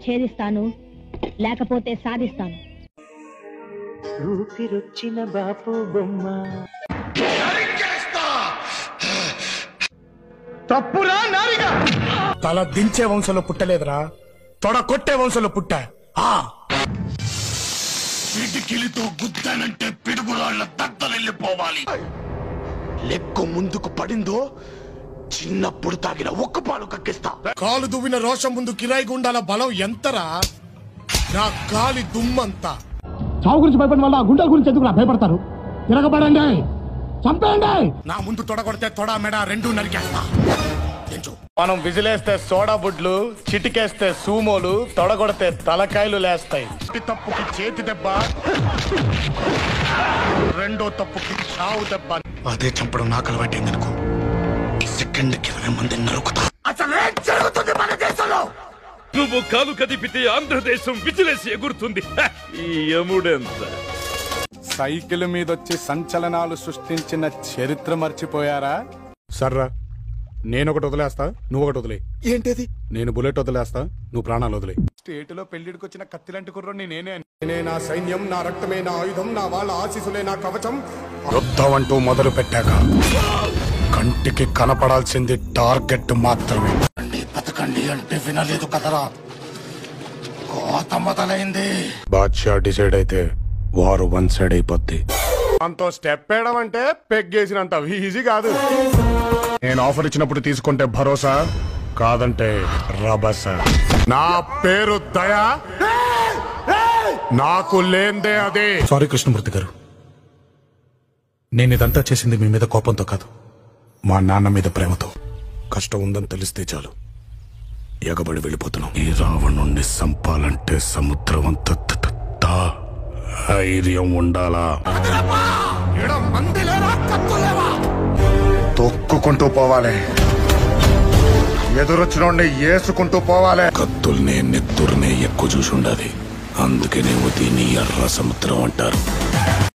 ఛేదిస్తాను, లేకపోతే సాధిస్తాను. ఊపిరొచ్చిన బాపు బొమ్మ తప్పురా నారిగా. తల దించే వంశంలో పుట్టలేదురా, తొడ కొట్టే వంశంలో పుట్టా. పిడికిలితో గుద్దానంటే పిడుగురాళ్ల దద్దలెళ్ళిపోవాలి. లెక్కు ముందుకు పడిందో చిన్నప్పుడు తాగిన ఒక్క పాలు కక్కిస్తా. కాలు దువ్విన రోషం ముందు కిరాయి గుండాల బలం ఎంతరా? నా గాలి దుమ్మంతా. చావు గురించి భయపడిన వాళ్ళ గుండెల గురించి ఎందుకు భయపడతారు? తిరగబడండి, చంపేయండి. నా ముందు తొడగొడితే తొడ మెడ రెండు నరికేస్తా. మనం విజిలేస్తే సోడా బుడ్లు, చిటికేస్తే సూమోలు, తొడగొడితే తలకాయలు లేస్తాయి. తప్పుకి చేతి దెబ్బ, రెండో తప్పుకి చావు దెబ్బ. అదే చంపడం నాకు అలవాటైందనుకో, సెకండ్కి 20 మందిని నరుకుతా. అసలేం జరుగుతుంది మన దేశంలో? నువ్వు కాలు కదిపితే ఆంధ్రదేశం విజిలేసి ఎగురుతుంది. ఈ యముడెంత సైకిల్ మీదొచ్చి సంచలనాలు సృష్టించిన చరిత్ర మర్చిపోయారా? సర్రా, నేనొకటి వదిలేస్తా, నువ్వు ఒకటి వదిలే. ఏంటది? నేను బుల్లెట్ వదిలేస్తా, నువ్వు ప్రాణాలు వదిలే. స్టేటులో పెళ్లిడికి వచ్చిన కత్తిలాంటి కుర్రోని నేనే నా సైన్యం, నా రక్తమే నా ఆయుధం, నా వాళ్ళ ఆశీసులే నా కవచం. యుద్ధం అంటూ మొదలు పెట్టాక కంటికి కనపడాల్సింది టార్గెట్ మాత్రమే. బతకండి అంటే వినలేదు కదరా, కోత మొదలైంది. బాద్షా డిసైడ్ అయితే వారు వన్ సైడ్ అయిపోద్ది. అంతో స్టెప్ వేయడం అంటే పెగ్గేసినంత ఈజీ కాదు. నేను ఆఫర్ ఇచ్చినప్పుడు తీసుకుంటే భరోసా, కాదంటే రభస. నా పేరు దయా, నాకు లేందే అదే. సారీ కృష్ణమూర్తి గారు, నేను ఇదంతా చేసింది మీ మీద కోపంతో కాదు, మా నాన్న మీద ప్రేమతో. కష్టం ఉందని తెలిస్తే చాలు ఎగబడి వెళ్ళిపోతున్నాం. ఈ రావణుణ్ణి సంపాలంటే సముద్రం అంత ధైర్యం ఉండాలా. తొక్కుకుంటూ పోవాలి, ఎదురొచ్చినోడ్ని ఏసుకుంటూ పోవాలి. కత్తుల్నే నెత్తుర్నే ఎక్కువ చూసి ఉండాలి, అందుకే దీన్ని ఎర్ర సముద్రం అంటారు.